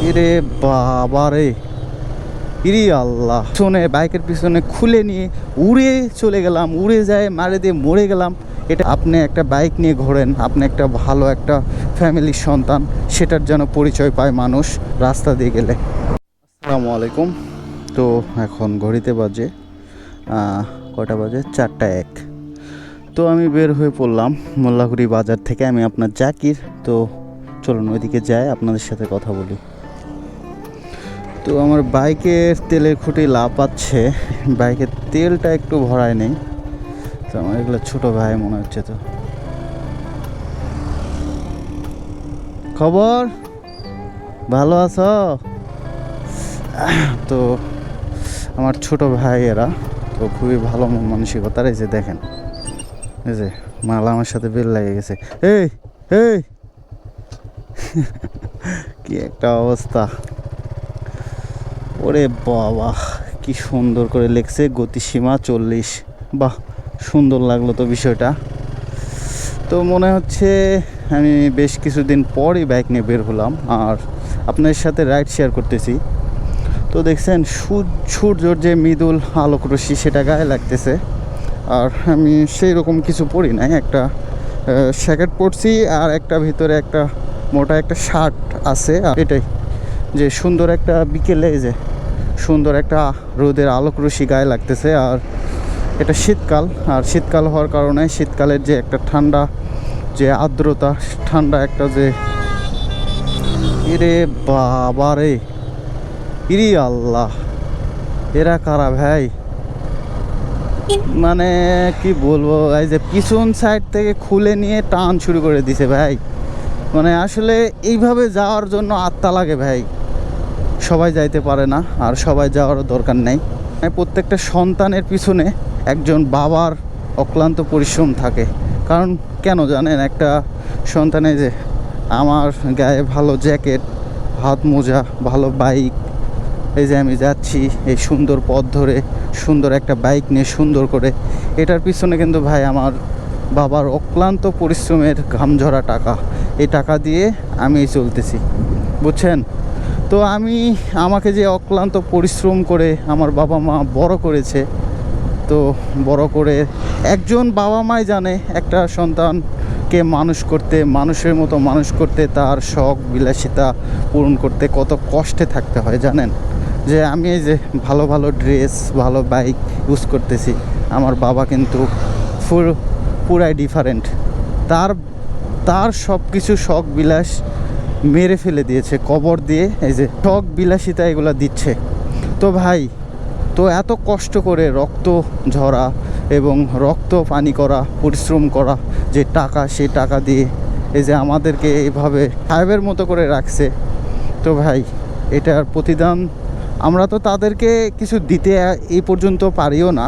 এরে বাবা রে, ইরে আল্লাহ, পিছনে বাইকের পিছনে খুলে নিয়ে উড়ে চলে গেলাম, উড়ে যায় মারে দিয়ে মরে গেলাম। এটা আপনি একটা বাইক নিয়ে ঘোরেন, আপনি একটা ভালো একটা ফ্যামিলির সন্তান, সেটার যেন পরিচয় পায় মানুষ রাস্তা দিয়ে গেলে। আসসালামু আলাইকুম। তো এখন ঘড়িতে বাজে কয়টা বাজে, 4টা 1। তো আমি বের হয়ে পড়লাম মোল্লাকুড়ি বাজার থেকে। আমি আপনার জাকির। তো চলুন ওইদিকে যাই, আপনাদের সাথে কথা বলি। তো আমার বাইকের তেলের খুঁটি লাফাচ্ছে, বাইকের তেলটা একটু ভরায় নেই। তো আমার এগুলো ছোটো ভাই মনে হচ্ছে। তো খবর ভালো আছো? তো আমার ছোট ভাই এরা, তো খুবই ভালো মানসিকতার। এই যে দেখেন, এই যে মাল আমার সাথে বেল লেগে গেছে। এই এই কি একটা অবস্থা! ওরে বাবা, কি সুন্দর করে লেখছে গতিসীমা 40। বাহ, সুন্দর লাগলো তো বিষয়টা। তো মনে হচ্ছে আমি বেশ কিছুদিন পরই বাইক নিয়ে বের হলাম আর আপনাদের সাথে রাইড শেয়ার করতেছি। তো দেখছেন সূর্যর যে মৃদুল আলোক রশ্মি সেটা গায়ে লাগতেছে। আর আমি সেই রকম কিছু পরি নাই, একটা জ্যাকেট পরছি আর একটা ভিতরে একটা মোটা একটা শার্ট আছে। আর এটাই যে সুন্দর একটা বিকেলে, যে সুন্দর একটা রোদের আলোক রশ্মি গায়ে লাগতেছে। আর এটা শীতকাল, আর শীতকাল হওয়ার কারণে শীতকালের যে একটা ঠান্ডা, যে আর্দ্রতা, ঠান্ডা একটা যে, ইরে বাবা রে, ইরে আল্লাহ, এরা কারা ভাই? মানে কি বলবো, এই যে পিছন সাইড থেকে খুলে নিয়ে টান শুরু করে দিছে ভাই। মানে আসলে এইভাবে যাওয়ার জন্য আত্মা লাগে ভাই। সবাই যাইতে পারে না, আর সবাই যাওয়ারও দরকার নেই। প্রত্যেকটা সন্তানের পিছনে একজন বাবার অক্লান্ত পরিশ্রম থাকে। কারণ কেন জানেন, একটা সন্তানের যে আমার গায়ে ভালো জ্যাকেট, হাত মোজা, ভালো বাইক, এই যে আমি যাচ্ছি এই সুন্দর পথ ধরে, সুন্দর একটা বাইক নিয়ে সুন্দর করে, এটার পিছনে কিন্তু ভাই আমার বাবার অক্লান্ত পরিশ্রমের ঘামঝরা টাকা। এই টাকা দিয়ে আমি চলতেছি, বুঝছেন? তো আমাকে যে অক্লান্ত পরিশ্রম করে আমার বাবা মা বড় করেছে, তো বড় করে একজন বাবা মাই জানে একটা সন্তানকে মানুষ করতে, মানুষের মতো মানুষ করতে, তার শখ বিলাসিতা পূরণ করতে কত কষ্টে থাকতে হয় জানেন? যে আমি এই যে ভালো ভালো ড্রেস, ভালো বাইক ইউজ করতেছি, আমার বাবা কিন্তু পুরাই ডিফারেন্ট। তার সব কিছু শখ বিলাস মেরে ফেলে দিয়েছে, কবর দিয়ে এই যে শখ বিলাসিতা এগুলো দিচ্ছে। তো ভাই, তো এত কষ্ট করে রক্ত ঝরা এবং রক্ত পানি করা, পরিশ্রম করা যে টাকা, সেই টাকা দিয়ে এই যে আমাদেরকে এইভাবে সাহেবের মতো করে রাখছে। তো ভাই, এটার প্রতিদান আমরা তো তাদেরকে কিছু দিতে এই পর্যন্ত পারিও না।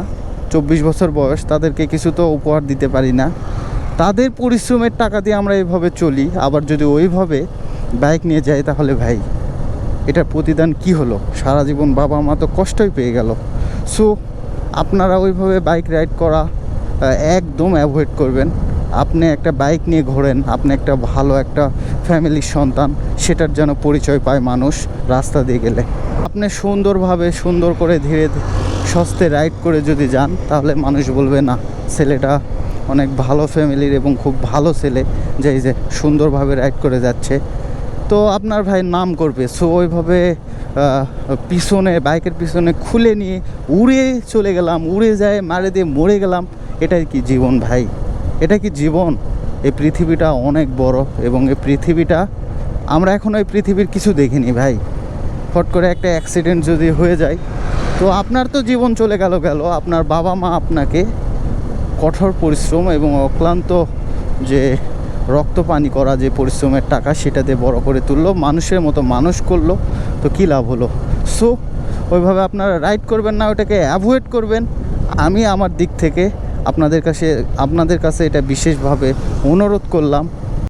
24 বছর বয়স, তাদেরকে কিছু তো উপহার দিতে পারি না। তাদের পরিশ্রমের টাকা দিয়ে আমরা এইভাবে চলি, আবার যদি ওইভাবে বাইক নিয়ে যাই তাহলে ভাই এটার প্রতিদান কি হলো? সারা জীবন বাবা মা তো কষ্টই পেয়ে গেল। সো আপনারা ওইভাবে বাইক রাইড করা একদম অ্যাভয়েড করবেন। আপনি একটা বাইক নিয়ে ঘোরেন, আপনি একটা ভালো একটা ফ্যামিলির সন্তান, সেটার যেন পরিচয় পায় মানুষ রাস্তা দিয়ে গেলে। আপনি সুন্দরভাবে, সুন্দর করে ধীরে সস্তে রাইড করে যদি যান, তাহলে মানুষ বলবে না, ছেলেটা অনেক ভালো ফ্যামিলির এবং খুব ভালো ছেলে, যে এই যে সুন্দরভাবে রাইড করে যাচ্ছে। তো আপনার ভাই নাম করবে। সো ওইভাবে পিছনে বাইকের পিছনে খুলে নিয়ে উড়ে চলে গেলাম, উড়ে যায় মারে দিয়ে মরে গেলাম। এটাই কি জীবন ভাই? এটা কি জীবন? এই পৃথিবীটা অনেক বড়, এবং এই পৃথিবীটা আমরা এখন ওই পৃথিবীর কিছু দেখিনি ভাই। ফট করে একটা অ্যাক্সিডেন্ট যদি হয়ে যায়, তো আপনার তো জীবন চলে গেল। আপনার বাবা মা আপনাকে কঠোর পরিশ্রম এবং অক্লান্ত যে রক্ত পানি করা যে পরিশ্রমের টাকা, সেটা দিয়ে বড় করে তুললো, মানুষের মতো মানুষ করলো। তো কী লাভ হলো? সো ওইভাবে আপনারা রাইড করবেন না, ওটাকে অ্যাভয়েড করবেন। আমি আমার দিক থেকে আপনাদের কাছে এটা বিশেষভাবে অনুরোধ করলাম।